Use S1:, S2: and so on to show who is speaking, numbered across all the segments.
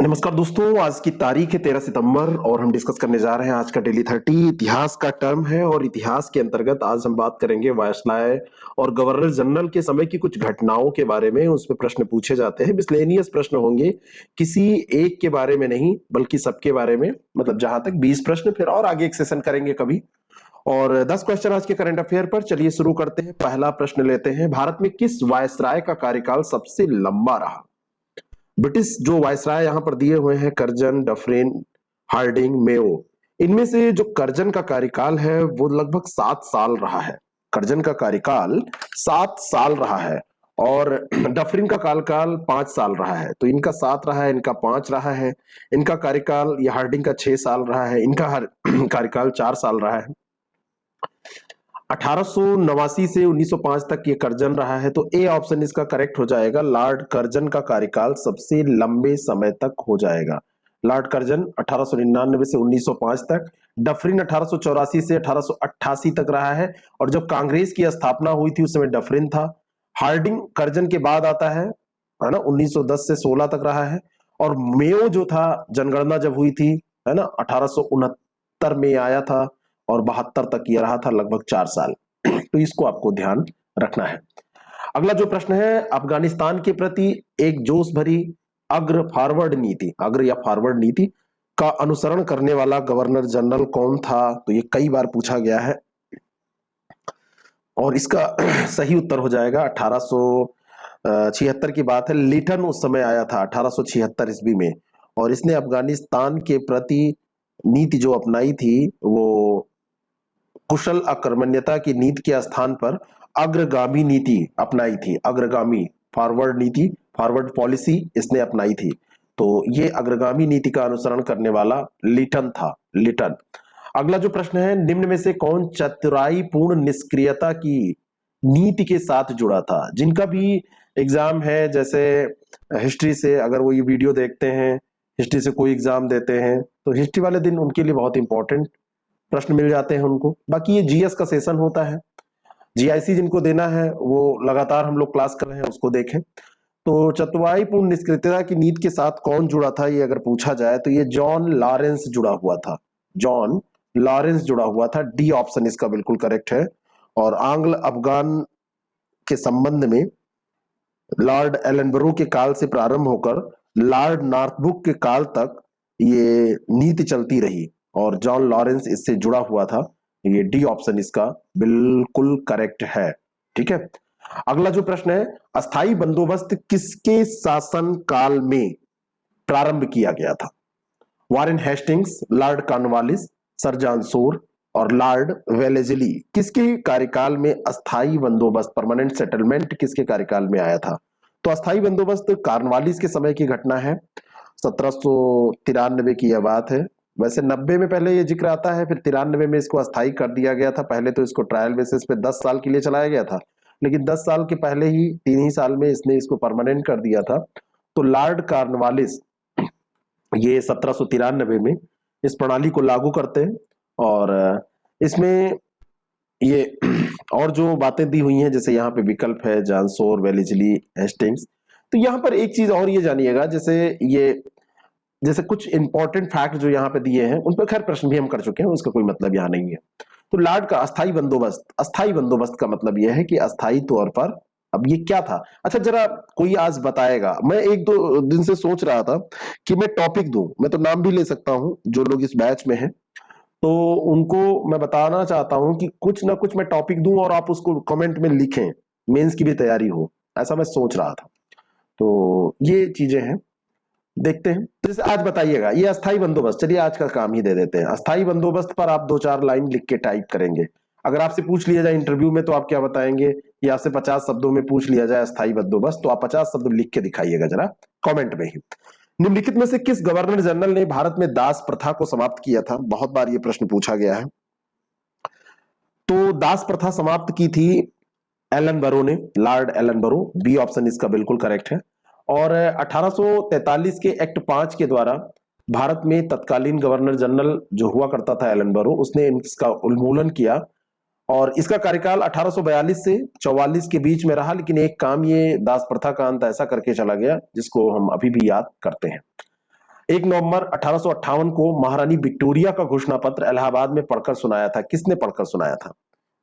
S1: नमस्कार दोस्तों, आज की तारीख है 13 सितंबर और हम डिस्कस करने जा रहे हैं आज का डेली 30। इतिहास का टर्म है और इतिहास के अंतर्गत आज हम बात करेंगे वायसराय और गवर्नर जनरल के समय की कुछ घटनाओं के बारे में। उसमें प्रश्न पूछे जाते हैं, मिसलेनियस प्रश्न होंगे, किसी एक के बारे में नहीं बल्कि सबके बारे में। मतलब जहां तक 20 प्रश्न, फिर और आगे एक सेशन करेंगे कभी। और 10 क्वेश्चन आज के करंट अफेयर पर। चलिए शुरू करते हैं। पहला प्रश्न लेते हैं, भारत में किस वायसराय का कार्यकाल सबसे लंबा रहा? ब्रिटिश जो वायसराय यहाँ पर दिए हुए हैं, कर्जन, डफरिन, हार्डिंग, मेयो। इनमें से जो कर्जन का कार्यकाल है वो लगभग 7 साल रहा है। कर्जन का कार्यकाल 7 साल रहा है और डफरिन का कार्यकाल 5 साल रहा है। तो इनका 7 रहा है, इनका 5 रहा है। इनका कार्यकाल, ये हार्डिंग का 6 साल रहा है, इनका कार्यकाल 4 साल रहा है। 1889 से 1905 तक ये कर्जन रहा है। तो ए ऑप्शन इसका करेक्ट हो जाएगा। लॉर्ड कर्जन का कार्यकाल सबसे लंबे समय तक हो जाएगा। लॉर्ड कर्जन 1899 से 1905 तक, डफरिन 1884 से 1888 तक रहा है। और जब कांग्रेस की स्थापना हुई थी उस समय डफरिन था। हार्डिंग कर्जन के बाद आता है ना, 1910 से 16 तक रहा है। और मेयो जो था, जनगणना जब हुई थी, है ना, 1869 में आया था और 72 तक ये रहा था, लगभग 4 साल। तो इसको आपको ध्यान रखना है। अगला जो प्रश्न है, अफगानिस्तान के प्रति एक जोश भरी अग्र या फॉरवर्ड नीति का अनुसरण करने वाला गवर्नर जनरल कौन था? तो ये कई बार पूछा गया है और इसका सही उत्तर हो जाएगा 1876 की बात है। लिटन उस समय आया था 1876 ईस्वी में और इसने अफगानिस्तान के प्रति नीति जो अपनाई थी वो कुशल अकर्मण्यता की नीति के स्थान पर अग्रगामी नीति अपनाई थी। अग्रगामी, फॉरवर्ड नीति, फॉरवर्ड पॉलिसी इसने अपनाई थी। तो ये अग्रगामी नीति का अनुसरण करने वाला लिटन था, लिटन। अगला जो प्रश्न है, निम्न में से कौन चतुराई पूर्ण निष्क्रियता की नीति के साथ जुड़ा था? जिनका भी एग्जाम है, जैसे हिस्ट्री से, अगर वो ये वीडियो देखते हैं, हिस्ट्री से कोई एग्जाम देते हैं, तो हिस्ट्री वाले दिन उनके लिए बहुत इंपॉर्टेंट प्रश्न मिल जाते हैं उनको। बाकी ये जीएस का सेशन होता है, जीआईसी जिनको देना है वो लगातार हम लोग क्लास कर रहे हैं, उसको देखें। तो चतुराई पूर्ण निष्क्रियता की नीति के साथ कौन जुड़ा था, ये अगर पूछा जाए तो ये जॉन लॉरेंस जुड़ा हुआ था। जॉन लॉरेंस जुड़ा हुआ था। डी ऑप्शन इसका बिल्कुल करेक्ट है। और आंग्ल अफगान के संबंध में लॉर्ड एलनबरो के काल से प्रारंभ होकर लॉर्ड नॉर्थब्रुक के काल तक ये नीति चलती रही और जॉन लॉरेंस इससे जुड़ा हुआ था। ये डी ऑप्शन इसका बिल्कुल करेक्ट है। ठीक है। अगला जो प्रश्न है, अस्थाई बंदोबस्त किसके शासन काल में प्रारंभ किया गया था? Warren Hastings, Lord Cornwallis, sir John Shore और लॉर्ड वेलेस्ली। किसके कार्यकाल में अस्थाई बंदोबस्त, परमानेंट सेटलमेंट, किसके कार्यकाल में आया था? तो अस्थाई बंदोबस्त कॉर्नवालिस के समय की घटना है। 1793 की यह बात है। वैसे 90 में पहले ये जिक्र आता है, फिर 93 में इसको अस्थाई कर दिया गया था। पहले तो इसको ट्रायल बेसिस पे 10 साल के लिए चलाया गया था, लेकिन 10 साल के पहले ही 3 ही साल में इसने इसको परमानेंट कर दिया था। तो लॉर्ड कॉर्नवालिस ये 1793 में इस प्रणाली को लागू करते हैं और इसमें ये और जो बातें दी हुई हैं, जैसे यहाँ पे विकल्प है जॉन शोर, वेलेस्ली, हेस्टिंग्स। तो यहाँ पर एक चीज और ये जानिएगा, जैसे कुछ इंपॉर्टेंट फैक्ट जो यहाँ पे दिए हैं उन पर खैर प्रश्न भी हम कर चुके हैं, उसका कोई मतलब यहाँ नहीं है। तो लॉर्ड का अस्थाई बंदोबस्त का मतलब यह है कि अस्थाई तौर पर। अब ये क्या था? अच्छा, जरा कोई आज बताएगा। मैं एक दो दिन से सोच रहा था कि मैं टॉपिक दूं, मैं तो नाम भी ले सकता हूं जो लोग इस बैच में हैं, तो उनको मैं बताना चाहता हूं कि कुछ ना कुछ मैं टॉपिक दूं और आप उसको कमेंट में लिखें, मेंस की भी तैयारी हो, ऐसा मैं सोच रहा था। तो ये चीजें हैं, देखते हैं। तो जैसे आज बताइएगा ये अस्थाई बंदोबस्त, चलिए आज का काम ही दे देते हैं। अस्थाई बंदोबस्त पर आप 2-4 लाइन लिख के टाइप करेंगे। अगर आपसे पूछ लिया जाए इंटरव्यू में तो आप क्या बताएंगे, या आपसे 50 शब्दों में पूछ लिया जाए अस्थाई बंदोबस्त, तो आप 50 शब्द लिख के दिखाइएगा जरा कमेंट में ही। निम्नलिखित में से किस गवर्नर जनरल ने भारत में दास प्रथा को समाप्त किया था? बहुत बार ये प्रश्न पूछा गया है। तो दास प्रथा समाप्त की थी एलन बरो ने, लॉर्ड एलन बरो। बी ऑप्शन इसका बिल्कुल करेक्ट है। और 1843 के एक्ट 5 के द्वारा भारत में तत्कालीन गवर्नर जनरल जो हुआ करता था एलन बरो, उसने इसका उन्मूलन किया और इसका कार्यकाल 1842 से 44 के बीच में रहा। लेकिन एक काम ये दास प्रथा का अंत ऐसा करके चला गया जिसको हम अभी भी याद करते हैं। 1 नवंबर 1858 को महारानी विक्टोरिया का घोषणा पत्र इलाहाबाद में पढ़कर सुनाया था। किसने पढ़कर सुनाया था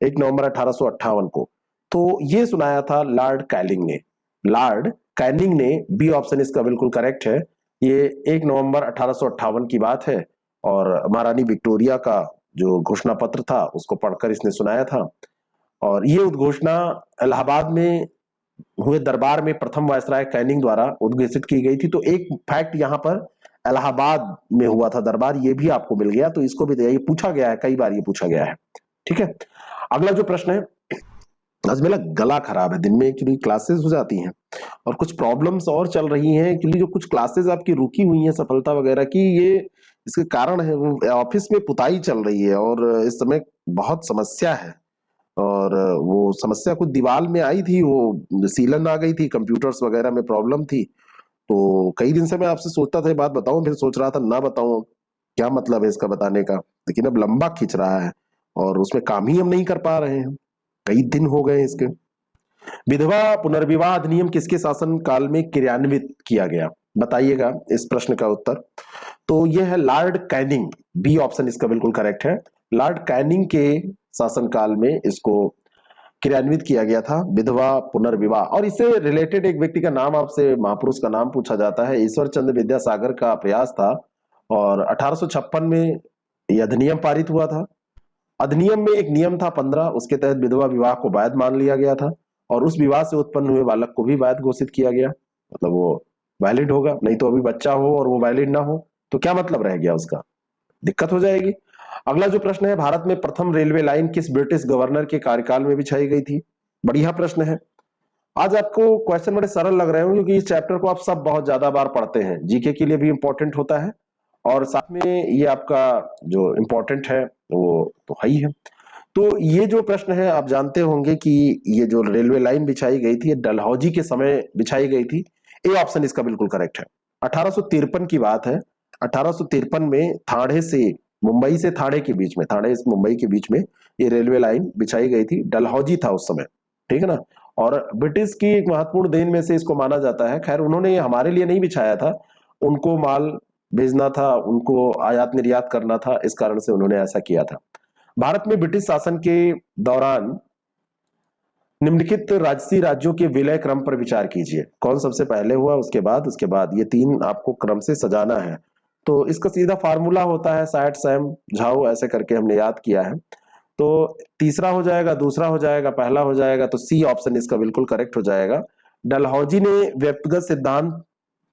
S1: 1 नवंबर 1858 को? तो ये सुनाया था लॉर्ड कैनिंग ने। लॉर्ड कैनिंग ने, बी ऑप्शन इसका बिल्कुल करेक्ट है। ये 1 नवंबर 1858 की बात है और महारानी विक्टोरिया का जो घोषणा पत्र था उसको पढ़कर इसने सुनाया था। और ये उद्घोषणा इलाहाबाद में हुए दरबार में प्रथम वायसराय कैनिंग द्वारा उद्घोषित की गई थी। तो एक फैक्ट यहाँ पर इलाहाबाद में हुआ था दरबार, ये भी आपको मिल गया। तो इसको भी ये पूछा गया है, कई बार ये पूछा गया है। ठीक है, अगला जो प्रश्न है, आज मेरा गला खराब है, दिन में एक्चुअली क्लासेस हो जाती हैं और कुछ प्रॉब्लम्स और चल रही हैं एक्चुअली। जो कुछ क्लासेस आपकी रुकी हुई हैं सफलता वगैरह की, ये इसके कारण है वो ऑफिस में पुताई चल रही है और इस समय बहुत समस्या है। और वो समस्या कुछ दीवार में आई थी, वो सीलन आ गई थी, कंप्यूटर्स वगैरह में प्रॉब्लम थी। तो कई दिन से मैं आपसे सोचता था ये बात बताऊं, फिर सोच रहा था ना बताऊं, क्या मतलब है इसका बताने का। लेकिन अब लंबा खिंच रहा है और उसमें काम ही हम नहीं कर पा रहे हैं, कई दिन हो गए इसके। विधवा पुनर्विवाह अधिनियम किसके शासन काल में क्रियान्वित किया गया? बताइएगा इस प्रश्न का उत्तर। तो यह है लॉर्ड कैनिंग, बी ऑप्शन इसका बिल्कुल करेक्ट है। लॉर्ड कैनिंग के शासनकाल में इसको क्रियान्वित किया गया था, विधवा पुनर्विवाह। और इससे रिलेटेड एक व्यक्ति का नाम आपसे, महापुरुष का नाम पूछा जाता है, ईश्वर चंद्र विद्यासागर का प्रयास था और 1856 में यह अधिनियम पारित हुआ था। अधिनियम में एक नियम था 15, उसके तहत विधवा विवाह को वैध मान लिया गया था और उस विवाह से उत्पन्न हुए बालक को भी वैध घोषित किया गया। मतलब वो वैलिड होगा, नहीं तो अभी बच्चा हो और वो वैलिड ना हो तो क्या मतलब रह गया उसका, दिक्कत हो जाएगी। अगला जो प्रश्न है, भारत में प्रथम रेलवे लाइन किस ब्रिटिश गवर्नर के कार्यकाल में बिछाई गई थी? बढ़िया प्रश्न है। आज आपको क्वेश्चन बड़े सरल लग रहे होंगे क्योंकि इस चैप्टर को आप सब बहुत ज्यादा बार पढ़ते हैं, जीके के लिए भी इंपॉर्टेंट होता है और साथ में ये आपका जो इंपॉर्टेंट है वो तो है ही है। तो ये जो प्रश्न है, आप जानते होंगे कि ये जो रेलवे लाइन बिछाई गई थी, ये डलहौजी के समय बिछाई गई थी। ए ऑप्शन इसका बिल्कुल करेक्ट है। 1853 की बात है। 1853 में थाने से मुंबई से थाने के बीच में, थाने से मुंबई के बीच में ये रेलवे लाइन बिछाई गई थी। डलहौजी था उस समय, ठीक है ना। और ब्रिटिश की एक महत्वपूर्ण देन में से इसको माना जाता है। खैर उन्होंने ये हमारे लिए नहीं बिछाया था, उनको माल भेजना था, उनको आयात निर्यात करना था, इस कारण से उन्होंने ऐसा किया था। भारत में ब्रिटिश शासन के दौरान निम्नलिखित राजसी राज्यों के विलय क्रम पर विचार कीजिए। कौन सबसे पहले हुआ, उसके बाद ये तीन आपको क्रम से सजाना है। तो इसका सीधा फार्मूला होता है सैट सैम झाओ, ऐसे करके हमने याद किया है। तो तीसरा हो जाएगा, दूसरा हो जाएगा, पहला हो जाएगा। तो सी ऑप्शन इसका बिल्कुल करेक्ट हो जाएगा। डलहौजी ने व्यक्तिगत सिद्धांत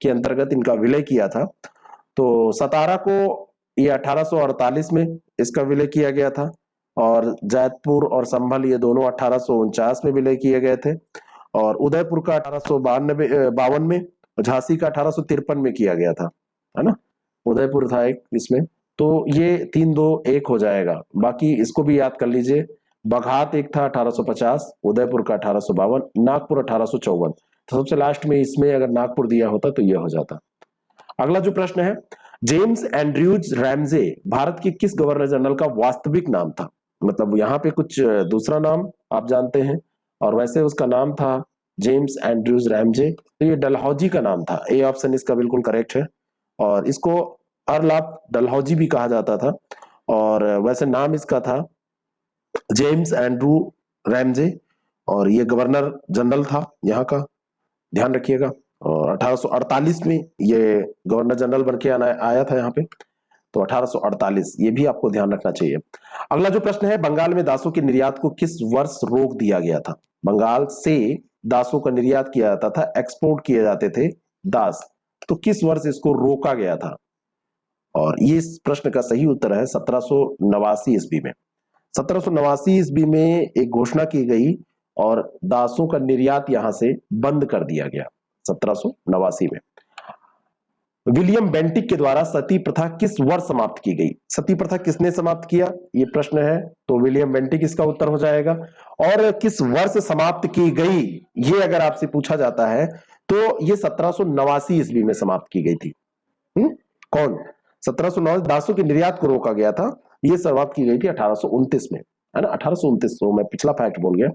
S1: के अंतर्गत इनका विलय किया था। तो सतारा को ये 1848 में इसका विलय किया गया था और जैतपुर और संभल ये दोनों 1849 में विलय किए गए थे और उदयपुर का 1852 में, झांसी का 1853 में किया गया था, है ना। उदयपुर था एक इसमें। तो ये 3-2-1 हो जाएगा। बाकी इसको भी याद कर लीजिए। बघात एक था 1850, उदयपुर का 1852, नागपुर 1854। तो सबसे लास्ट में इसमें अगर नागपुर दिया होता तो यह हो जाता। अगला जो प्रश्न है, जेम्स एंड्रयूज रैमजे भारत के किस गवर्नर जनरल का वास्तविक नाम था? मतलब यहाँ पे कुछ दूसरा नाम आप जानते हैं और वैसे उसका नाम था जेम्स एंड्रयूज रैमजे। तो ये डलहौजी का नाम था। ए ऑप्शन इसका बिल्कुल करेक्ट है और इसको अरलाप डलहौजी भी कहा जाता था और वैसे नाम इसका था जेम्स एंड्रू रैमजे और ये गवर्नर जनरल था यहाँ का, ध्यान रखिएगा। और 1848 में ये गवर्नर जनरल बन के आया था यहाँ पे। तो 1848 ये भी आपको ध्यान रखना चाहिए। अगला जो प्रश्न है, बंगाल में दासों के निर्यात को किस वर्ष रोक दिया गया था? बंगाल से दासों का निर्यात किया जाता था, एक्सपोर्ट किए जाते थे दास, तो किस वर्ष इसको रोका गया था? और ये इस प्रश्न का सही उत्तर है 1789 ईस्वी में। 1789 ईस्वी में एक घोषणा की गई और दासों का निर्यात यहां से बंद कर दिया गया 1789 में। विलियम बेंटिक के द्वारा सती प्रथा किस वर्ष समाप्त की गई? सती प्रथा किसने समाप्त किया, ये प्रश्न है। तो विलियम बेंटिक इसका उत्तर हो जाएगा। और किस वर्ष समाप्त की गई, ये अगर आपसे पूछा जाता है तो ये 1789 ईस्वी में समाप्त की गई थी। कौन? 1709 दासों के निर्यात को रोका गया था, ये समाप्त की गई थी 1829 में। है ना, 1829, मैं पिछला फैक्ट बोल गया।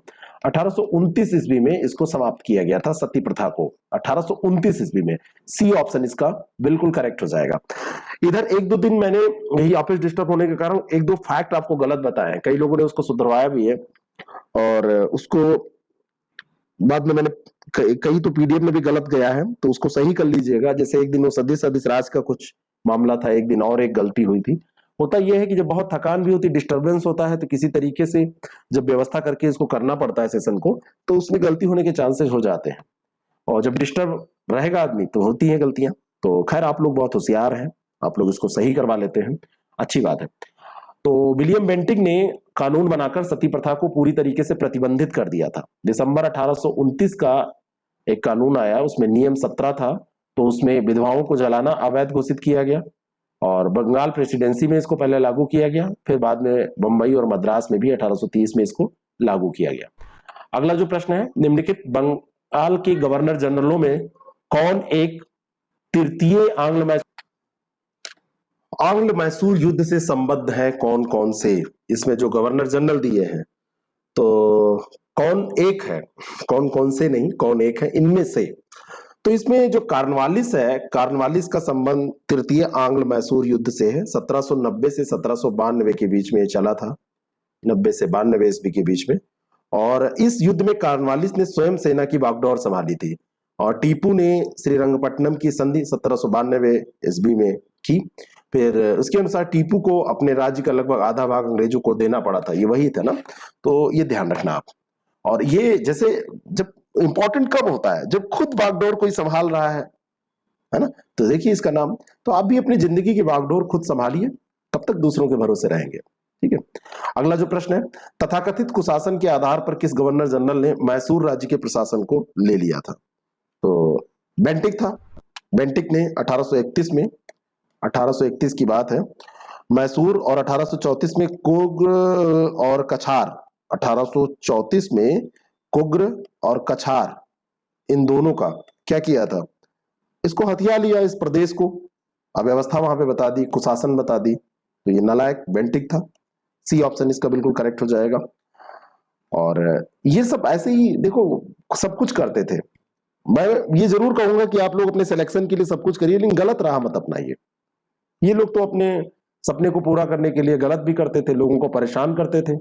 S1: 1829 ईस्वी में इसको समाप्त किया गया था, सती प्रथा को, 1829 ईस्वी में। सी ऑप्शन इसका बिल्कुल करेक्ट हो जाएगा। इधर एक दो दिन मैंने यही ऑफिस डिस्टर्ब होने के कारण एक दो फैक्ट आपको गलत बताए हैं, कई लोगों ने उसको सुधरवाया भी है, और उसको बाद में मैंने कई तो पीडीएफ में भी गलत गया है, तो उसको सही कर लीजिएगा। जैसे एक दिन वो सदस्य राज का कुछ मामला था, एक दिन और एक गलती हुई थी। होता यह है कि जब बहुत थकान भी होती, डिस्टरबेंस होता है, तो किसी तरीके से जब व्यवस्था करके इसको करना पड़ता है सेशन को, तो उसमें गलती होने के चांसेस हो जाते हैं, और जब डिस्टर्ब रहेगा आदमी तो होती हैं गलतियां। तो खैर आप लोग बहुत होशियार हैं, आप लोग इसको सही करवा लेते हैं, अच्छी बात है। तो विलियम बेंटिक ने कानून बनाकर सती प्रथा को पूरी तरीके से प्रतिबंधित कर दिया था। दिसंबर 1829 का एक कानून आया, उसमें नियम 17 था, तो उसमें विधवाओं को जलाना अवैध घोषित किया गया, और बंगाल प्रेसिडेंसी में इसको पहले लागू किया गया, फिर बाद में बंबई और मद्रास में भी 1830 में इसको लागू किया गया। अगला जो प्रश्न है, निम्नलिखित बंगाल के गवर्नर जनरलों में कौन एक तृतीय आंग्ल मैसूर युद्ध से संबद्ध है, कौन कौन से? इसमें जो गवर्नर जनरल दिए हैं, तो कौन एक है, कौन कौन से नहीं, कौन एक है इनमें से? तो इसमें जो कार्नवालिस है, कार्नवालिस का संबंध तृतीय आंग्ल मैसूर युद्ध से है। 1790 से 1792 के बीच में ये चला था, 90 से 92 ईस्वी के बीच में। और इस युद्ध में कार्नवालिस ने स्वयं सेना की बागडोर संभाली थी, और टीपू ने श्रीरंगपट्टनम की संधि 1792 ईस्वी में की। फिर उसके अनुसार टीपू को अपने राज्य का लगभग आधा भाग अंग्रेजों को देना पड़ा था, ये वही था ना, तो ये ध्यान रखना आप। और ये जैसे जब इंपॉर्टेंट कब होता है, जब खुद बागडोर कोई संभाल रहा है ना, तो देखिए इसका नाम। तो आप भी अपनी जिंदगी की बागडोर खुद संभालिए, तब तक दूसरों के भरोसे रहेंगे, ठीक है। अगला जो प्रश्न है, तथाकथित कुशासन के आधार पर किस गवर्नर जनरल ने मैसूर राज्य के प्रशासन को ले लिया था? तो बेंटिक था। बेंटिक ने 1831 में, 1831 की बात है, मैसूर, और 1834 में कुग्र और कछार, 1834 में कुग्र और कछार, इन दोनों का क्या किया था? इसको हथिया लिया, इस प्रदेश को, अव्यवस्था वहां पे बता दी, कुशासन बता दी, तो ये नालायक बेंटिक था। सी ऑप्शन इसका बिल्कुल करेक्ट हो जाएगा। और ये सब ऐसे ही देखो सब कुछ करते थे। मैं ये जरूर कहूंगा कि आप लोग अपने सिलेक्शन के लिए सब कुछ करिए, लेकिन गलत राह मत अपनाइए। ये लोग तो अपने सपने को पूरा करने के लिए गलत भी करते थे, लोगों को परेशान करते थे।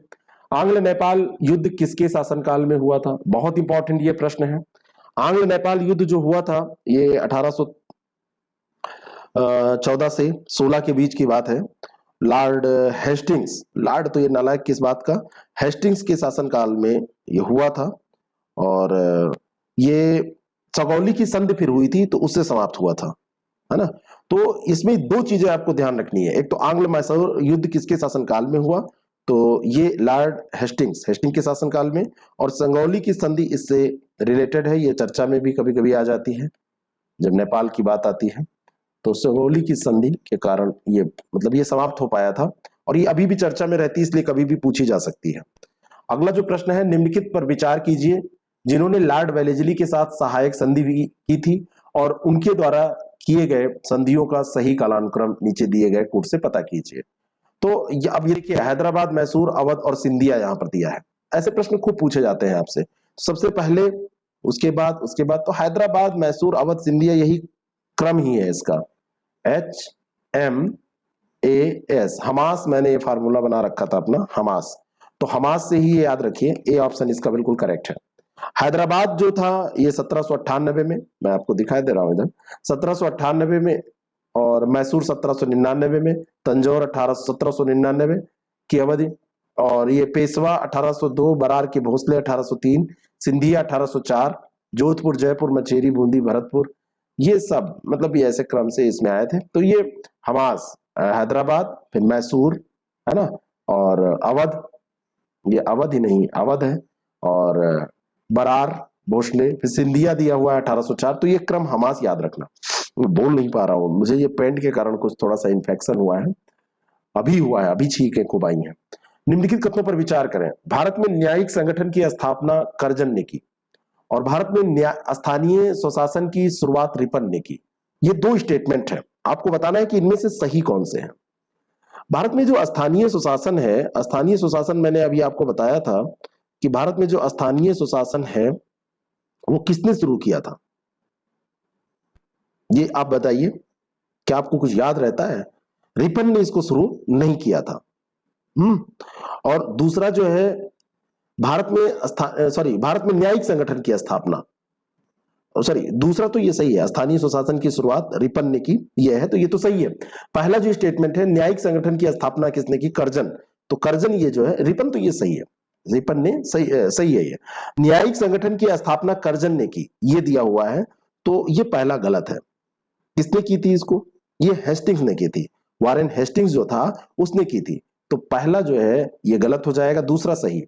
S1: आंग्ल नेपाल युद्ध किसके शासनकाल में हुआ था? बहुत इंपॉर्टेंट ये प्रश्न है। आंग्ल नेपाल युद्ध जो हुआ था, ये 1814 से 16 के बीच की बात है। लॉर्ड हेस्टिंग्स, लॉर्ड तो ये नालायक किस बात का, हेस्टिंग्स के शासनकाल में ये हुआ था। और ये चगौली की संधि फिर हुई थी, तो उससे समाप्त हुआ था, है ना। तो इसमें दो चीजें आपको ध्यान रखनी है, एक तो आंग्ल मैसूर युद्ध किसके शासनकाल में हुआ, तो ये लॉर्ड हेस्टिंग्स, हेस्टिंग के शासनकाल में। और संगौली की संधि इससे रिलेटेड है, ये चर्चा में भी कभी कभी आ जाती है जब नेपाल की बात आती है। तो संगौली की संधि के कारण ये मतलब ये समाप्त हो पाया था, और ये अभी भी चर्चा में रहती है, इसलिए कभी भी पूछी जा सकती है। अगला जो प्रश्न है, निम्नलिखित पर विचार कीजिए जिन्होंने लॉर्ड वेलेस्ली के साथ सहायक संधि भी की थी, और उनके द्वारा किए गए संधियों का सही कालानुक्रम नीचे दिए गए कोड से पता कीजिए। तो अब ये देखिए, हैदराबाद, मैसूर, अवध और सिंधिया यहाँ पर दिया है। ऐसे प्रश्न खूब पूछे जाते हैं आपसे। सबसे पहले, उसके बाद तो हैदराबाद, मैसूर, अवध, सिंधिया, यही क्रम ही है इसका। HMAS, हमास, मैंने ये फार्मूला बना रखा था अपना, हमास। तो हमास से ही ये याद रखिए, ए ऑप्शन इसका बिल्कुल करेक्ट है। हैदराबाद जो था ये 1798 में, मैं आपको दिखाई दे रहा हूं इधर, 1798 में, और मैसूर 1799 में, तंजौर 1799 की अवधि, और ये पेशवा 1802, बरार के भोसले 1803, सिंधिया 1804, जोधपुर, जयपुर, मचेरी, बूंदी, भरतपुर, ये सब मतलब ये ऐसे क्रम से इसमें आए थे। तो ये हमास, हैदराबाद, फिर मैसूर, है ना, और अवध, ये अवध ही नहीं अवध है, और बरार, भोसले, फिर सिंधिया दिया हुआ है 1804। तो ये क्रम हमास याद रखना। मैं बोल नहीं पा रहा हूँ, मुझे ये पेंट के कारण कुछ थोड़ा सा इन्फेक्शन हुआ है, अभी हुआ है, अभी छींकें खूब आई हैं। निम्नलिखित कथनों पर विचार करें। भारत में न्यायिक संगठन की स्थापना कर्जन ने की, और भारत में स्थानीय स्वशासन की शुरुआत रिपन ने की। ये दो स्टेटमेंट है, आपको बताना है कि इनमें से सही कौन से हैं। भारत में जो स्थानीय सुशासन है, स्थानीय सुशासन मैंने अभी आपको बताया था कि भारत में जो स्थानीय सुशासन है वो किसने शुरू किया था, ये आप बताइए, क्या आपको कुछ याद रहता है? रिपन ने इसको शुरू नहीं किया था। और दूसरा जो है, भारत में भारत में न्यायिक संगठन की स्थापना, सॉरी दूसरा तो ये सही है, स्थानीय स्वशासन की शुरुआत रिपन ने की, ये है तो ये तो सही है। पहला जो स्टेटमेंट है, न्यायिक संगठन की स्थापना किसने की? कर्जन। तो कर्जन ये जो है, रिपन तो ये सही है, रिपन ने सही है ये। न्यायिक संगठन की स्थापना कर्जन ने की, ये दिया हुआ है, तो ये पहला गलत है। किसने की थी इसको? ये हेस्टिंग्स ने की थी, वारेन हेस्टिंग्स जो था उसने की थी। तो पहला जो है ये गलत हो जाएगा, दूसरा सही।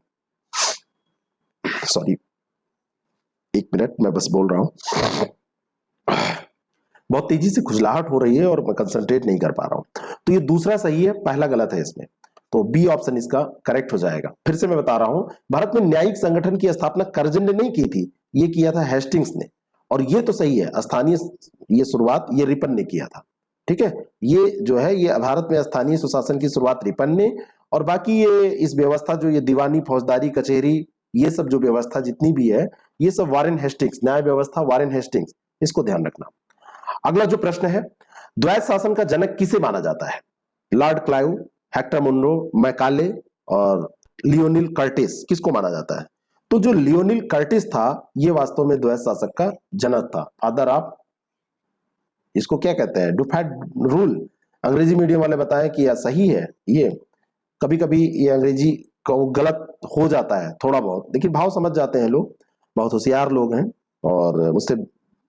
S1: सॉरी, एक मिनट, मैं बस बोल रहा हूं, बहुत तेजी से खुजलाहट हो रही है और मैं कंसंट्रेट नहीं कर पा रहा हूं। तो ये दूसरा सही है, पहला गलत है इसमें, तो बी ऑप्शन इसका करेक्ट हो जाएगा। फिर से मैं बता रहा हूं, भारत में न्यायिक संगठन की स्थापना कर्जन ने नहीं की थी, ये किया था हेस्टिंग्स ने। और ये तो सही है, स्थानीय ये शुरुआत ये रिपन ने किया था, ठीक है। ये जो है ये भारत में स्थानीय सुशासन की शुरुआत रिपन ने, और बाकी ये इस व्यवस्था जो ये दीवानी फौजदारी कचहरी ये सब जो व्यवस्था जितनी भी है, ये सब वारेन हेस्टिंग्स, न्याय व्यवस्था वारेन हेस्टिंग्स, इसको ध्यान रखना। अगला जो प्रश्न है, द्वैत शासन का जनक किसे माना जाता है? Lord Clive, Hector Munro, Macaulay और लियोनिल कर्टिस, किसको माना जाता है? तो जो लियोनिल कर्टिस था ये वास्तव में द्वैत शासक का जनक था, फादर ऑफ, इसको क्या कहते हैं, डुफैट रूल। अंग्रेजी मीडियम वाले बताएं कि यह सही है। ये कभी कभी ये अंग्रेजी को गलत हो जाता है थोड़ा बहुत, लेकिन भाव समझ जाते हैं लोग, बहुत होशियार लोग हैं, और मुझसे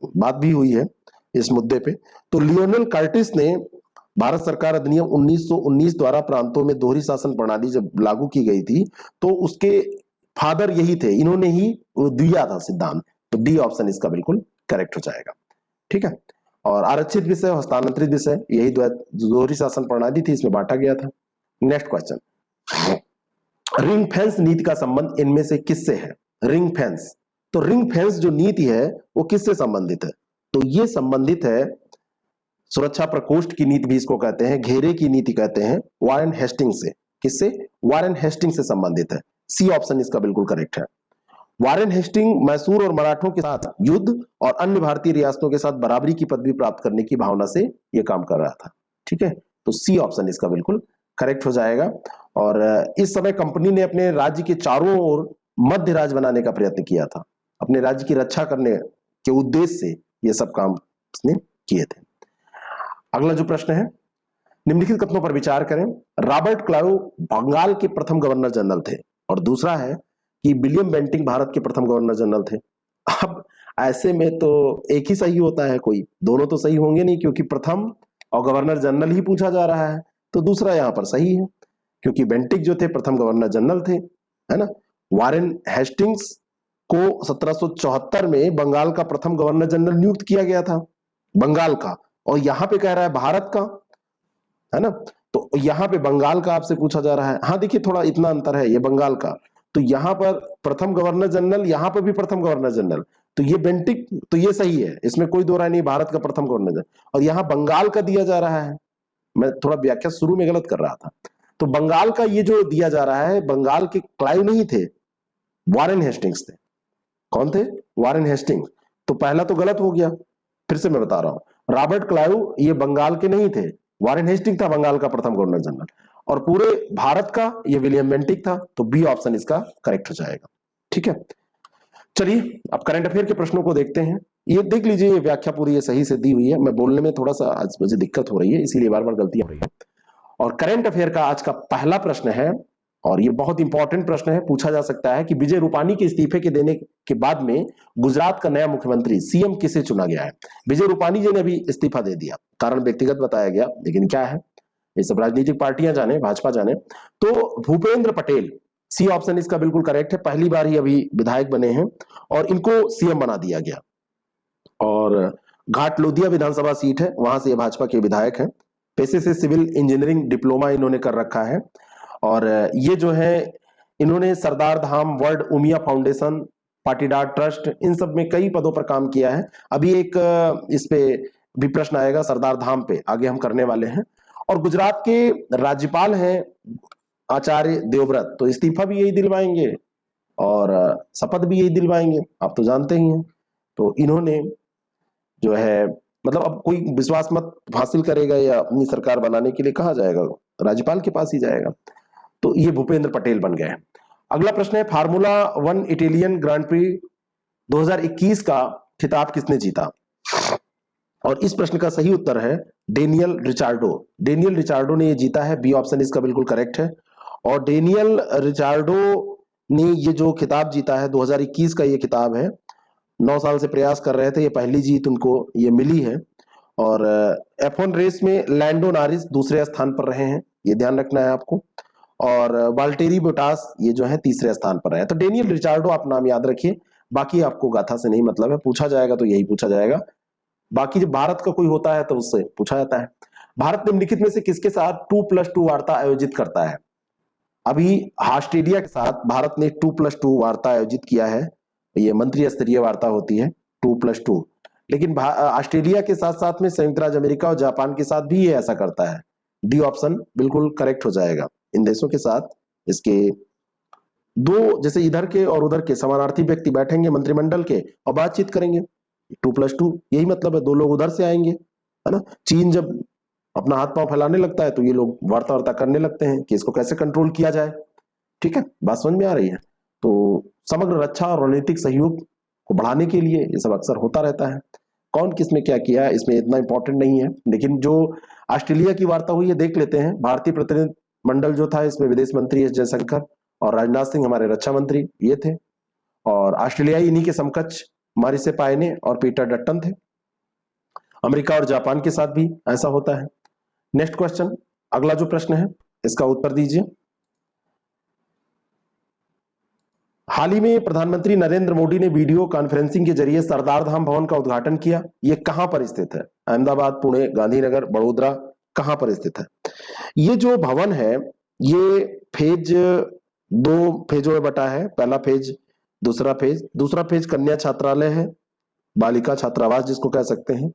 S1: बात भी हुई है इस मुद्दे पे। तो लियोनेल कर्टिस ने भारत सरकार अधिनियम 1919 द्वारा प्रांतों में दोहरी शासन प्रणाली जब लागू की गई थी, तो उसके फादर यही थे, इन्होंने ही दिया था सिद्धांत। तो डी ऑप्शन इसका बिल्कुल करेक्ट हो जाएगा, ठीक है। और आरक्षित विषय, हस्तांतरित विषय, यही दोहरी शासन प्रणाली थी, इसमें बांटा गया था। नेक्स्ट क्वेश्चन, रिंग फेंस नीति का संबंध इनमें से किससे है? रिंग फेंस, तो रिंग फेंस जो नीति है वो किससे संबंधित है? तो ये संबंधित है सुरक्षा प्रकोष्ठ की नीति भी इसको कहते हैं, घेरे की नीति कहते हैं, वारेन हेस्टिंग्स से। किससे? वारेन हेस्टिंग्स से संबंधित है। सी ऑप्शन इसका बिल्कुल करेक्ट है। वारेन हेस्टिंग मैसूर और मराठों के साथ युद्ध और अन्य भारतीय रियासतों के साथ बराबरी की पदवी प्राप्त करने की भावना से यह काम कर रहा था, ठीक है। तो सी ऑप्शन इसका बिल्कुल करेक्ट हो जाएगा। और इस समय कंपनी ने अपने राज्य के चारों ओर मध्य राज्य बनाने का प्रयत्न किया था, अपने राज्य की रक्षा करने के उद्देश्य से यह सब काम उसने किए थे। अगला जो प्रश्न है, निम्नलिखित कथनों पर विचार करें। रॉबर्ट क्लाइव बंगाल के प्रथम गवर्नर जनरल थे, और दूसरा है कि विलियम बेंटिंक भारत के प्रथम गवर्नर जनरल थे। अब ऐसे में तो एक ही सही होता है, कोई दोनों तो सही होंगे नहीं, क्योंकि प्रथम और गवर्नर जनरल ही पूछा जा रहा है, तो दूसरा यहां पर सही है, क्योंकि बेंटिक जो थे प्रथम गवर्नर जनरल थे, है ना। वारेन हेस्टिंग्स को 1774 में बंगाल का प्रथम गवर्नर जनरल नियुक्त किया गया था, बंगाल का, और यहां पे कह रहा है भारत का, है ना। तो यहां पे बंगाल का आपसे पूछा जा रहा है। हाँ देखिए, थोड़ा इतना अंतर है, ये बंगाल का, तो यहां पर प्रथम गवर्नर जनरल, यहां पर भी प्रथम गवर्नर जनरल, तो ये बेंटिक, तो ये सही है, इसमें कोई दो राय नहीं, भारत का प्रथम गवर्नर जनरल, और यहां बंगाल का दिया जा रहा है। मैं थोड़ा व्याख्या शुरू में गलत कर रहा था, तो बंगाल का ये जो दिया जा रहा है, बंगाल के क्लाइव नहीं थे, वारेन हेस्टिंग्स थे। कौन थे? Warren Hastings. तो पहला तो गलत हो गया, फिर से मैं बता रहा हूं, रॉबर्ट क्लाइव ये बंगाल के नहीं थे, वारेन हेस्टिंग्स था बंगाल का प्रथम गवर्नर जनरल, और पूरे भारत का ये विलियम बेंटिक था। तो बी ऑप्शन इसका करेक्ट हो जाएगा, ठीक है। चलिए अब करंट अफेयर के प्रश्नों को देखते हैं। ये देख लीजिए, ये व्याख्या पूरी ये सही से दी हुई है, मैं बोलने में थोड़ा सा आज मुझे दिक्कत हो रही है, इसीलिए बार बार गलतियां हो रही है। और करंट अफेयर का आज का पहला प्रश्न है, और ये बहुत इंपॉर्टेंट प्रश्न है, पूछा जा सकता है कि विजय रूपाणी के इस्तीफे के देने के बाद में गुजरात का नया मुख्यमंत्री सीएम किसे चुना गया है? विजय रूपाणी जी ने अभी इस्तीफा दे दिया, कारण व्यक्तिगत बताया गया, लेकिन क्या है ये सब राजनीतिक पार्टियां जाने, भाजपा जाने। तो भूपेंद्र पटेल, सी ऑप्शन इसका बिल्कुल करेक्ट है, पहली बार ही अभी विधायक बने हैं और इनको सीएम बना दिया गया। और घाटलोदिया विधानसभा सीट है, वहां से ये भाजपा के विधायक हैं, पेशे से सिविल इंजीनियरिंग डिप्लोमा इन्होंने कर रखा है, और ये जो है इन्होंने Sardar Dham, World Umiya Foundation, Patidar Trust, इन सब में कई पदों पर काम किया है। अभी एक इस पे भी प्रश्न आएगा सरदार धाम पे, आगे हम करने वाले हैं। और गुजरात के राज्यपाल हैं आचार्य देवव्रत, तो इस्तीफा भी यही दिलवाएंगे और शपथ भी यही दिलवाएंगे, आप तो जानते ही हैं। तो इन्होंने जो है मतलब अब कोई विश्वास मत हासिल करेगा या अपनी सरकार बनाने के लिए कहाँ जाएगा, राज्यपाल के पास ही जाएगा। तो ये भूपेंद्र पटेल बन गए। अगला प्रश्न है, फार्मूला 1 इटालियन ग्रांड प्री 2021 का खिताब किसने जीता? और इस प्रश्न का सही उत्तर है डेनियल रिचार्डो। डेनियल रिचार्डो ने ये जीता है, बी ऑप्शन इसका बिल्कुल करेक्ट है। और डेनियल रिचार्डो ने ये जो खिताब जीता है 2021 का ये खिताब है, 9 साल से प्रयास कर रहे थे, ये पहली जीत उनको ये मिली है। और F1 रेस में लैंडो नॉरिस दूसरे स्थान पर रहे हैं, ये ध्यान रखना है आपको। और वाल्टेरी बोटास ये जो है तीसरे स्थान पर रहे। तो डेनियल रिचार्डो आप नाम याद रखिए, बाकी आपको गाथा से नहीं मतलब है, पूछा जाएगा तो यही पूछा जाएगा। बाकी जब भारत का कोई होता है तो उससे पूछा जाता है। भारत निम्नलिखित में से किसके साथ 2+2 वार्ता आयोजित करता है? अभी ऑस्ट्रेलिया के साथ भारत ने 2+2 वार्ता आयोजित किया है, ये मंत्री स्तरीय वार्ता होती है 2+2। लेकिन ऑस्ट्रेलिया के साथ साथ में संयुक्त राज्य अमेरिका और जापान के साथ भी ये ऐसा करता है। डी ऑप्शन बिल्कुल करेक्ट हो जाएगा। इन देशों के साथ इसके दो, जैसे इधर के और उधर के समानार्थी व्यक्ति बैठेंगे मंत्रिमंडल के और बातचीत करेंगे, 2+2 यही मतलब है, दो लोग उधर से आएंगे, है ना। चीन जब अपना हाथ पांव फैलाने लगता है तो ये लोग वार्ता करने लगते हैं कि इसको कैसे कंट्रोल किया जाए। ठीक है, बात समझ में आ रही है। तो समग्र रक्षा और रणनीतिक सहयोग को बढ़ाने के लिए ये सब अक्सर होता रहता है। कौन किसमें क्या किया इसमें इतना इंपॉर्टेंट नहीं है, लेकिन जो ऑस्ट्रेलिया की वार्ता हुई है देख लेते हैं। भारतीय प्रतिनिधि मंडल जो था इसमें विदेश मंत्री एस जयशंकर और राजनाथ सिंह हमारे रक्षा मंत्री ये थे, और ऑस्ट्रेलियाई इन्हीं के समकक्ष मारिसे पायने और पीटर डट्टन थे। अमेरिका और जापान के साथ भी ऐसा होता है। नेक्स्ट क्वेश्चन, अगला जो प्रश्न है इसका उत्तर दीजिए। हाल ही में प्रधानमंत्री नरेंद्र मोदी ने वीडियो कॉन्फ्रेंसिंग के जरिए सरदार धाम भवन का उद्घाटन किया, ये कहां पर स्थित है? अहमदाबाद, पुणे, गांधीनगर, बड़ोदरा, कहां पर स्थित है? ये जो भवन है ये फेज 2 फेजों में बटा है। पहला फेज, दूसरा फेज कन्या छात्रालय है, बालिका छात्रावास जिसको कह सकते हैं।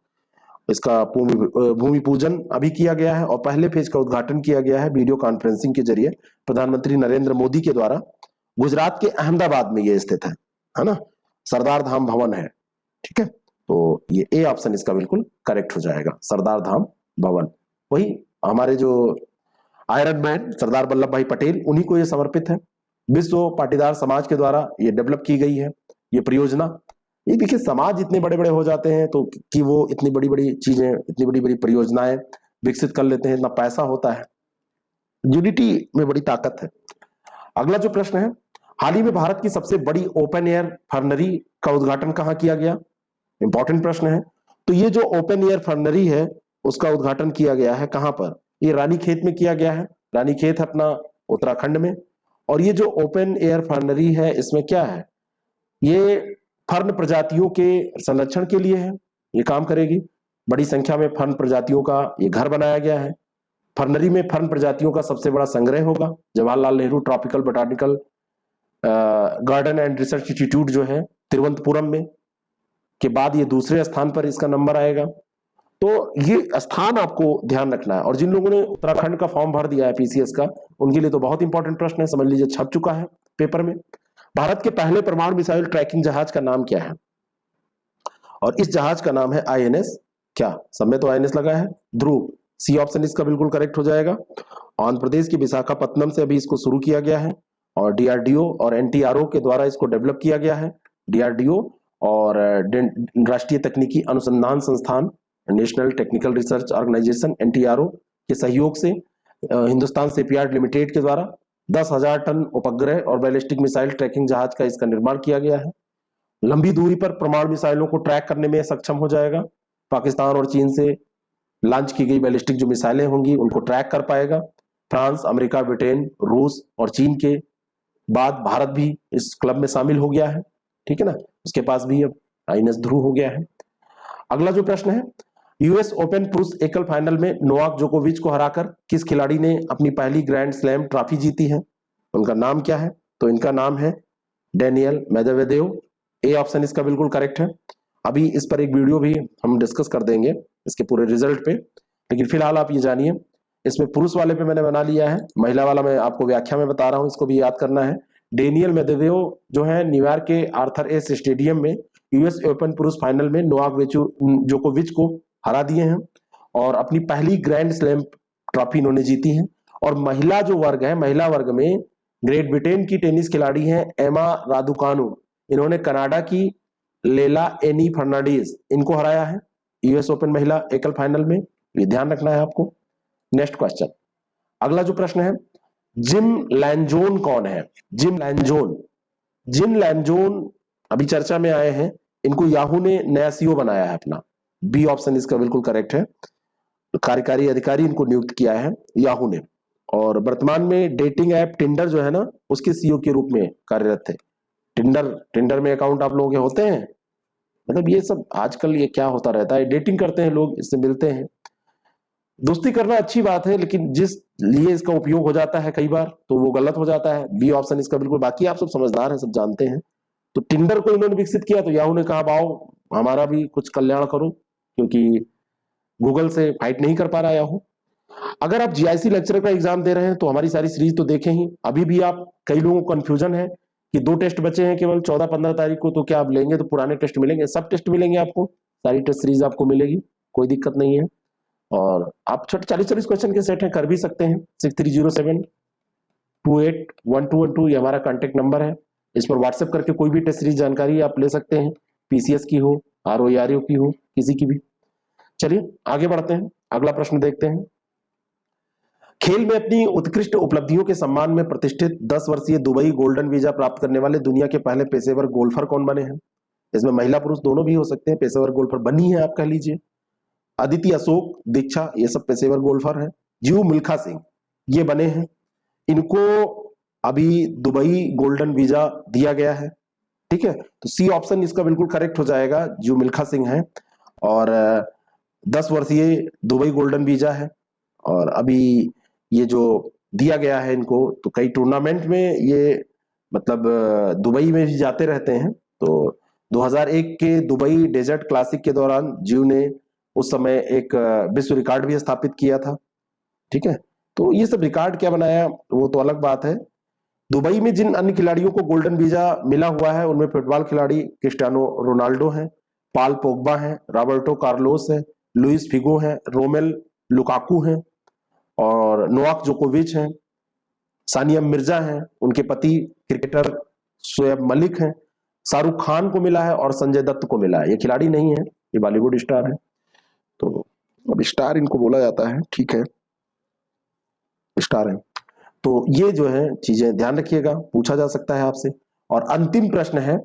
S1: इसका भूमि पूजन अभी किया गया है और पहले फेज का उद्घाटन किया गया है वीडियो कॉन्फ्रेंसिंग के जरिए प्रधानमंत्री नरेंद्र मोदी के द्वारा। गुजरात के अहमदाबाद में ये स्थित है ना, सरदार धाम भवन है। ठीक है, तो ये ए ऑप्शन इसका बिल्कुल करेक्ट हो जाएगा, सरदार धाम भवन। वही हमारे जो आयरन मैन सरदार वल्लभ भाई पटेल उन्हीं को ये समर्पित है। विश्व पाटीदार समाज के द्वारा ये डेवलप की गई है ये परियोजना। ये देखिए, समाज इतने बड़े बड़े हो जाते हैं तो कि वो इतनी बड़ी बड़ी चीजें, इतनी बड़ी बड़ी परियोजनाएं विकसित कर लेते हैं, इतना पैसा होता है। यूनिटी में बड़ी ताकत है। अगला जो प्रश्न है, हाल ही में भारत की सबसे बड़ी ओपन एयर फर्नरी का उद्घाटन कहां किया गया? इंपॉर्टेंट प्रश्न है। तो ये जो ओपन एयर फर्नरी है उसका उद्घाटन किया गया है कहां पर? ये रानीखेत में किया गया है। रानीखेत अपना उत्तराखंड में। और ये जो ओपन एयर फर्नरी है इसमें क्या है, ये फर्न प्रजातियों के संरक्षण के लिए है, ये काम करेगी। बड़ी संख्या में फर्न प्रजातियों का ये घर बनाया गया है। फर्नरी में फर्न प्रजातियों का सबसे बड़ा संग्रह होगा। Jawaharlal Nehru tropical botanical garden and research institute जो है तिरुवनंतपुरम में के बाद ये दूसरे स्थान पर इसका नंबर आएगा। तो ये स्थान आपको ध्यान रखना है। और जिन लोगों ने उत्तराखंड का फॉर्म भर दिया है पीसीएस का, उनके लिए तो बहुत इंपॉर्टेंट प्रश्न है, समझ लीजिए छप चुका है पेपर में। भारत के पहले परमाणु मिसाइल ट्रैकिंग जहाज का नाम क्या है? और इस जहाज का नाम है आईएनएस, क्या सब में तो आईएनएस लगा है, ध्रुव। सी ऑप्शन इसका बिल्कुल करेक्ट हो जाएगा। आंध्र प्रदेश के विशाखापत्तनम से अभी इसको शुरू किया गया है और डीआरडीओ और एनटीआरओ के द्वारा इसको डेवलप किया गया है। डीआरडीओ और राष्ट्रीय तकनीकी अनुसंधान संस्थान, National Technical Research Organisation NTRO के सहयोग से हिंदुस्तान शिपयार्ड लिमिटेड के द्वारा 10,000 टन उपग्रह और बैलिस्टिक मिसाइल ट्रैकिंग जहाज का इसका निर्माण किया गया है। लंबी दूरी पर परमाणु मिसाइलों को ट्रैक करने में सक्षम हो जाएगा। पाकिस्तान और चीन से लॉन्च की गई बैलिस्टिक जो मिसाइलें होंगी उनको ट्रैक कर पाएगा। फ्रांस, अमेरिका, ब्रिटेन, रूस और चीन के बाद भारत भी इस क्लब में शामिल हो गया है। ठीक है ना, उसके पास भी अब आईएनएस ध्रुव हो गया है। अगला जो प्रश्न है, यूएस ओपन पुरुष एकल फाइनल में नोवाक जोकोविच को हराकर किस खिलाड़ी ने अपनी पहली ग्रैंड स्लैम ट्रॉफी जीती है? उनका नाम क्या है? तो इनका नाम है डेनियल मेदवेदेव। ए ऑप्शन इसका बिल्कुल करेक्ट है। अभी इस पर एक वीडियो भी हम डिस्कस कर देंगे इसके पूरे रिजल्ट पे, लेकिन फिलहाल आप ये जानिए इसमें पुरुष वाले पे मैंने बना लिया है, महिला वाला मैं आपको व्याख्या में बता रहा हूं, इसको भी याद करना है। डेनियल मेदवेदेव जो है न्यूयॉर्क के आर्थर एस स्टेडियम में यूएस ओपन पुरुष फाइनल में नोवाक जोकोविच को हरा दिए हैं और अपनी पहली ग्रैंड स्लैम ट्रॉफी इन्होंने जीती है। और महिला जो वर्ग है, महिला वर्ग में ग्रेट ब्रिटेन की टेनिस खिलाड़ी हैं एमा रादुकानु, इन्होंने कनाडा की लेला एनी फर्नांडीज इनको हराया है यूएस ओपन महिला एकल फाइनल में, ये ध्यान रखना है आपको। नेक्स्ट क्वेश्चन, अगला जो प्रश्न है, जिम लैंजोन कौन है? जिम लैंजोन, जिम लैंजोन अभी चर्चा में आए हैं, इनको याहू ने नया सीईओ बनाया है अपना, बी ऑप्शन इसका बिल्कुल करेक्ट है। कार्यकारी अधिकारी इनको नियुक्त किया है याहू ने, और वर्तमान में डेटिंग ऐप टिंडर जो है ना उसके सीईओ के रूप में कार्यरत थे। टिंडर में अकाउंट आप लोगों के होते हैं? मतलब ये सब आजकल ये क्या होता रहता है, डेटिंग करते हैं लोग, इससे मिलते हैं। दोस्ती करना अच्छी बात है, लेकिन जिस लिए इसका उपयोग हो जाता है कई बार तो वो गलत हो जाता है। बी ऑप्शन इसका बिल्कुल, बाकी आप सब समझदार हैं, सब जानते हैं। तो टिंडर को इन्होंने विकसित किया तो याहू ने कहा आओ हमारा भी कुछ कल्याण करो, क्योंकि गूगल से फाइट नहीं कर पा रहा याहू। अगर आप जीआईसी लेक्चरर का एग्जाम दे रहे हैं तो हमारी सारी सीरीज तो देखें ही। अभी भी आप, कई लोगों को कंफ्यूजन है कि 2 टेस्ट बचे हैं केवल 14-15 तारीख को, तो क्या आप लेंगे तो पुराने टेस्ट मिलेंगे? सब टेस्ट मिलेंगे आपको, सारी टेस्ट सीरीज आपको मिलेगी, कोई दिक्कत नहीं है। और आप छोटे 40-40 क्वेश्चन के सेट हैं, कर भी सकते हैं। 6307281212 ये हमारा कॉन्टेक्ट नंबर है, इस पर व्हाट्सएप करके कोई भी टेस्ट सीरीज जानकारी आप ले सकते हैं, पीसीएस की हो, आरओ की हो, किसी की भी। चलिए आगे बढ़ते हैं, अगला प्रश्न देखते हैं। खेल में अपनी उत्कृष्ट उपलब्धियों के सम्मान में प्रतिष्ठित 10 वर्षीय दुबई गोल्डन वीजा प्राप्त करने वाले दुनिया के पहले पेशेवर गोल्फर कौन बने हैं? इसमें महिला पुरुष दोनों भी हो सकते हैं, पेशेवर गोल्फर बनी है आप कह लीजिए। अदिति अशोक, दीक्षा, ये सब पेशेवर गोल्फर हैं। जीव मिल्खा सिंह ये बने हैं, इनको अभी दुबई गोल्डन वीजा दिया गया है। ठीक है, तो सी ऑप्शन इसका बिल्कुल करेक्ट हो जाएगा, जीव मिल्खा सिंह है। और 10 वर्षीय दुबई गोल्डन वीजा है, और अभी ये जो दिया गया है इनको, तो कई टूर्नामेंट में ये मतलब दुबई में भी जाते रहते हैं। तो 2001 के दुबई डेजर्ट क्लासिक के दौरान जीव ने उस समय एक विश्व रिकॉर्ड भी स्थापित किया था। ठीक है, तो ये सब रिकॉर्ड क्या बनाया वो तो अलग बात है। दुबई में जिन अन्य खिलाड़ियों को गोल्डन वीजा मिला हुआ है उनमें फुटबॉल खिलाड़ी क्रिस्टियानो रोनाल्डो हैं, पाल पोग्बा हैं, रॉबर्टो कार्लोस है, लुइस फिगो है, रोमेल लुकाकू हैं, और नोवाक जोकोविच हैं, सानिया मिर्जा हैं, उनके पति क्रिकेटर शोएब मलिक हैं, शाहरुख खान को मिला है और संजय दत्त को मिला है। ये खिलाड़ी नहीं है, ये बॉलीवुड स्टार है, तो अब स्टार इनको बोला जाता है। ठीक है, स्टार है। तो ये जो है चीजें ध्यान रखिएगा, पूछा जा सकता है आपसे। और अंतिम प्रश्न है,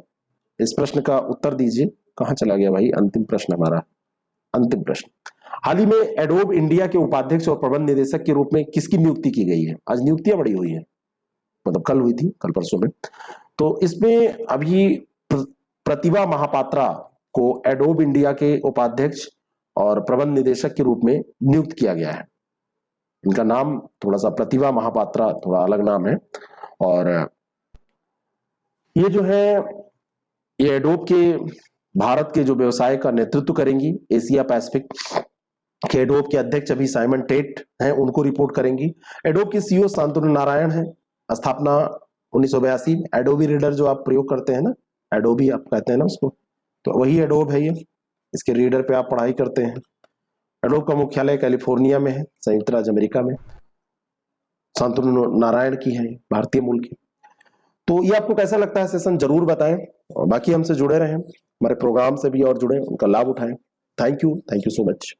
S1: इस प्रश्न का उत्तर दीजिए। कहां चला गया भाई अंतिम प्रश्न हमारा? अंतिम प्रश्न, हाल ही में एडोब इंडिया के उपाध्यक्ष और प्रबंध निदेशक के रूप में किसकी नियुक्ति की गई है? आज नियुक्तियां बड़ी हुई है, मतलब कल हुई थी, कल परसों में। तो इसमें अभी प्रतिभा महापात्रा को एडोब इंडिया के उपाध्यक्ष और प्रबंध निदेशक के रूप में नियुक्त किया गया है। इनका नाम थोड़ा सा, प्रतिभा महापात्रा थोड़ा अलग नाम है। और ये जो है ये एडोब के भारत के जो व्यवसाय का नेतृत्व करेंगी, एशिया पैसिफिक के एडोब के अध्यक्ष अभी साइमन टेट हैं, उनको रिपोर्ट करेंगी। एडोब के सीईओ शांतनु नारायण हैं, स्थापना 1982। एडोबी रीडर जो आप प्रयोग करते हैं ना, एडोबी आप कहते हैं ना उसको, तो वही एडोब है ये, इसके रीडर पे आप पढ़ाई करते हैं। एडोब का मुख्यालय कैलिफोर्निया में है, संयुक्त राज्य अमेरिका में। शांतनु नारायण की है, भारतीय मूल की। तो ये आपको कैसा लगता है सेशन, जरूर बताएं, और बाकी हमसे जुड़े रहें, हमारे प्रोग्राम से भी और जुड़े, उनका लाभ उठाएं। Thank you so much.